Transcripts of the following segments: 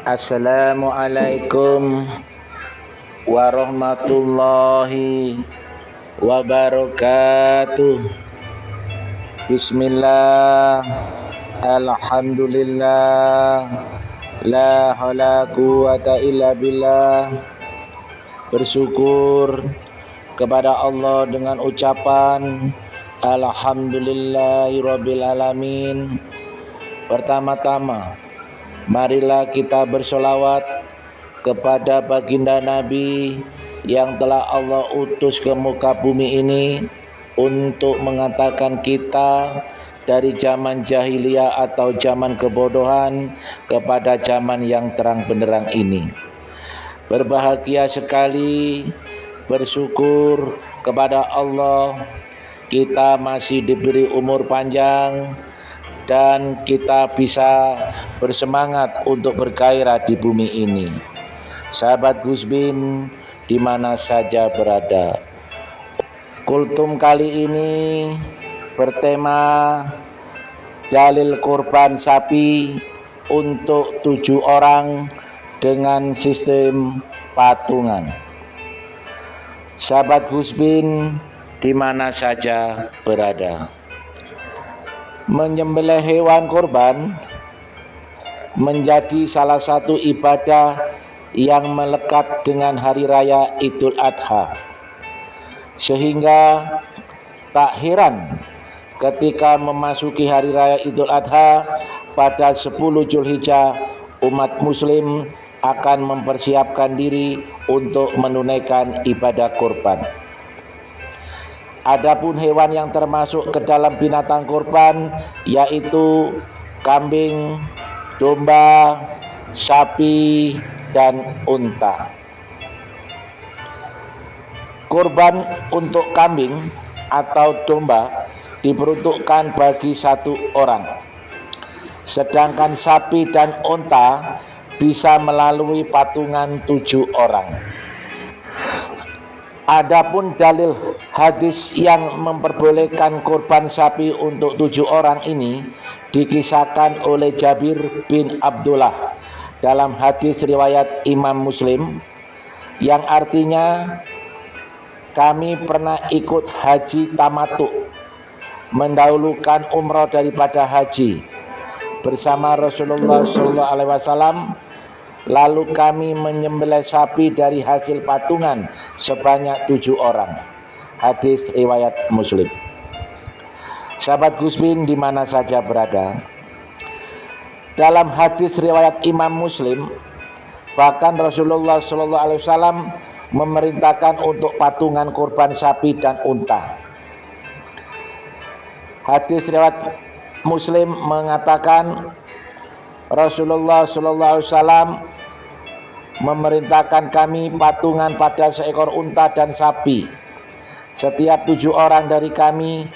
Assalamualaikum warahmatullahi wabarakatuh. Bismillah, alhamdulillah, la haula quwata illa billah. Bersyukur kepada Allah dengan ucapan alhamdulillahirabbil alamin. Pertama-tama, marilah kita bersolawat kepada baginda Nabi yang telah Allah utus ke muka bumi ini untuk mengatakan kita dari zaman jahiliyah atau zaman kebodohan kepada zaman yang terang benderang ini. Berbahagia sekali, bersyukur kepada Allah kita masih diberi umur panjang dan kita bisa bersemangat untuk bergairah di bumi ini. Sahabat Gus Bin di mana saja berada, kultum kali ini bertema dalil kurban sapi untuk 7 orang dengan sistem patungan. Sahabat Gus Bin di mana saja berada, menyembelih hewan kurban menjadi salah satu ibadah yang melekat dengan hari raya Idul Adha, sehingga tak heran ketika memasuki hari raya Idul Adha pada 10 Zulhijjah umat muslim akan mempersiapkan diri untuk menunaikan ibadah kurban. Adapun hewan yang termasuk ke dalam binatang kurban yaitu kambing, domba, sapi, dan unta. Kurban untuk kambing atau domba diperuntukkan bagi 1 orang, sedangkan sapi dan unta bisa melalui patungan 7 orang. Adapun dalil hadis yang memperbolehkan kurban sapi untuk 7 orang ini dikisahkan oleh Jabir bin Abdullah dalam hadis riwayat Imam Muslim, yang artinya kami pernah ikut haji tamattu, mendahulukan umroh daripada haji bersama Rasulullah SAW. Lalu kami menyembelih sapi dari hasil patungan sebanyak 7 orang. Hadis riwayat Muslim. Sahabat Gus Bin di mana saja berada, dalam hadis riwayat Imam Muslim, bahkan Rasulullah SAW memerintahkan untuk patungan kurban sapi dan unta. Hadis riwayat Muslim mengatakan Rasulullah SAW memerintahkan kami patungan pada seekor unta dan sapi. Setiap 7 orang dari kami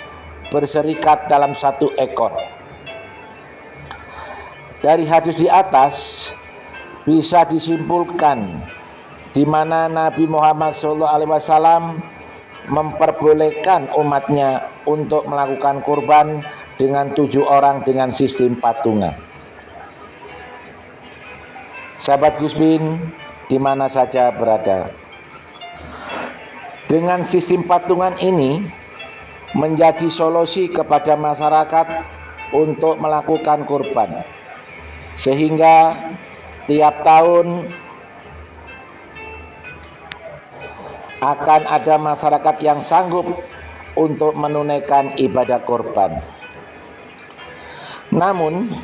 berserikat dalam 1 ekor. Dari hadis di atas bisa disimpulkan di mana Nabi Muhammad SAW memperbolehkan umatnya untuk melakukan kurban dengan 7 orang dengan sistem patungan. Sahabat Gus Bin di mana saja berada, dengan sistem patungan ini menjadi solusi kepada masyarakat untuk melakukan kurban, sehingga tiap tahun akan ada masyarakat yang sanggup untuk menunaikan ibadah kurban. Namun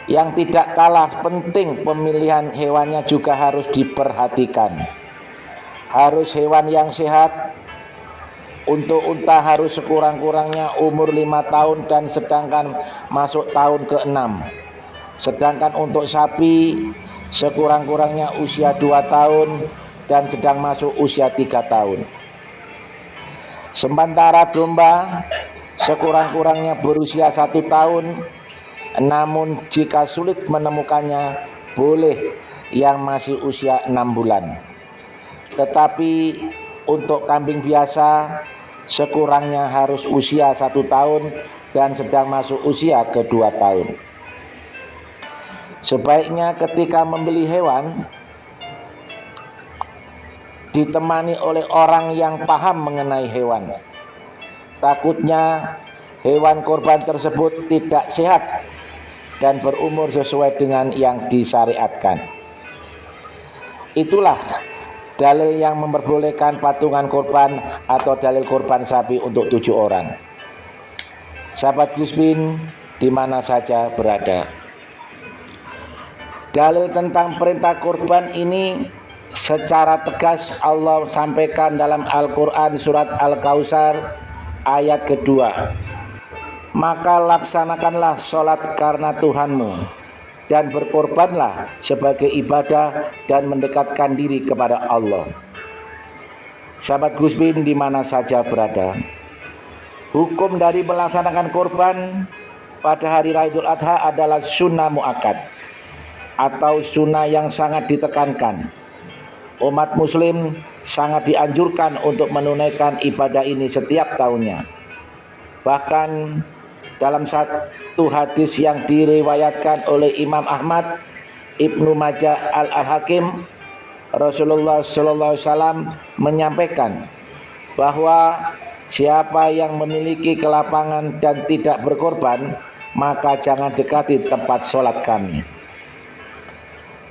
yang tidak kalah penting, pemilihan hewannya juga harus diperhatikan. Harus hewan yang sehat. Untuk unta harus sekurang-kurangnya umur 5 tahun dan sedangkan masuk tahun ke-6. Sedangkan untuk sapi sekurang-kurangnya usia 2 tahun dan sedang masuk usia 3 tahun. Sementara domba sekurang-kurangnya berusia 1 tahun. Namun jika sulit menemukannya, boleh yang masih usia 6 bulan. Tetapi untuk kambing biasa sekurangnya harus usia 1 tahun dan sedang masuk usia ke-2 tahun. Sebaiknya ketika membeli hewan ditemani oleh orang yang paham mengenai hewan. Takutnya hewan korban tersebut tidak sehat dan berumur sesuai dengan yang disyariatkan. Itulah dalil yang memperbolehkan patungan korban atau dalil korban sapi untuk 7 orang. Sahabat Gus Bin di mana saja berada, dalil tentang perintah korban ini secara tegas Allah sampaikan dalam Al-Quran surat Al-Kautsar ayat kedua. Maka laksanakanlah sholat karena Tuhanmu dan berkorbanlah sebagai ibadah dan mendekatkan diri kepada Allah. Sahabat Gus Bin di mana saja berada, hukum dari melaksanakan korban pada hari Raya Idul Adha adalah sunnah muakkad atau sunnah yang sangat ditekankan. Umat muslim sangat dianjurkan untuk menunaikan ibadah ini setiap tahunnya. Bahkan dalam satu hadis yang diriwayatkan oleh Imam Ahmad, Ibnu Majah Al-Hakim, Rasulullah SAW menyampaikan bahwa siapa yang memiliki kelapangan dan tidak berkorban, maka jangan dekati tempat sholat kami.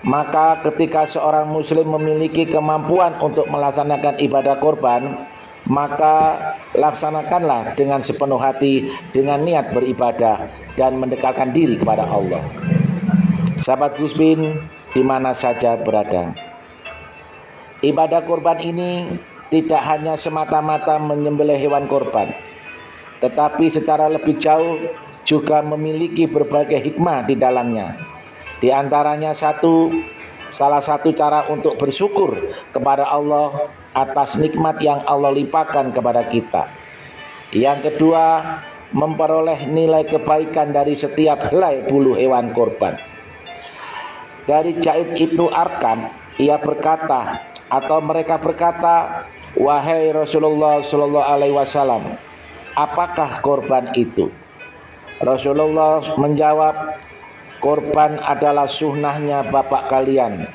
Maka ketika seorang muslim memiliki kemampuan untuk melaksanakan ibadah korban, maka laksanakanlah dengan sepenuh hati dengan niat beribadah dan mendekatkan diri kepada Allah. Sahabat Gus Bin di mana saja berada, ibadah korban ini tidak hanya semata-mata menyembelih hewan korban, tetapi secara lebih jauh juga memiliki berbagai hikmah di dalamnya. Di antaranya salah satu cara untuk bersyukur kepada Allah atas nikmat yang Allah limpahkan kepada kita. Yang kedua, memperoleh nilai kebaikan dari setiap helai bulu hewan korban. Dari Zaid Ibnu Arqam, ia berkata atau mereka berkata, wahai Rasulullah Shallallahu Alaihi Wasallam, apakah korban itu? Rasulullah menjawab, korban adalah sunnahnya bapak kalian,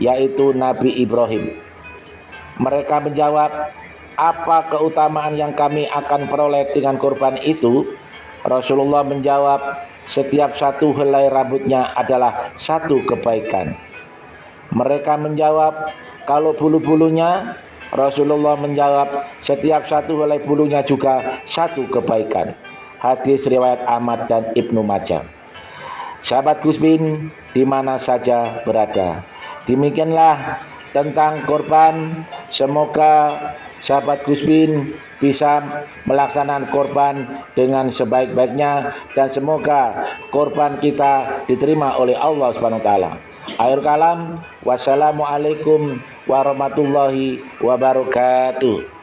yaitu Nabi Ibrahim. Mereka menjawab, apa keutamaan yang kami akan peroleh dengan korban itu? Rasulullah menjawab, setiap satu helai rambutnya adalah satu kebaikan. Mereka menjawab, kalau bulu-bulunya? Rasulullah menjawab, setiap satu helai bulunya juga satu kebaikan. Hadis riwayat Ahmad dan Ibnu Majah. Sahabat Gus Bin di mana saja berada, demikianlah tentang korban. Semoga sahabat Gus Bin bisa melaksanakan korban dengan sebaik-baiknya dan semoga korban kita diterima oleh Allah Subhanahu wa taala. Akhir kalam, wassalamualaikum warahmatullahi wabarakatuh.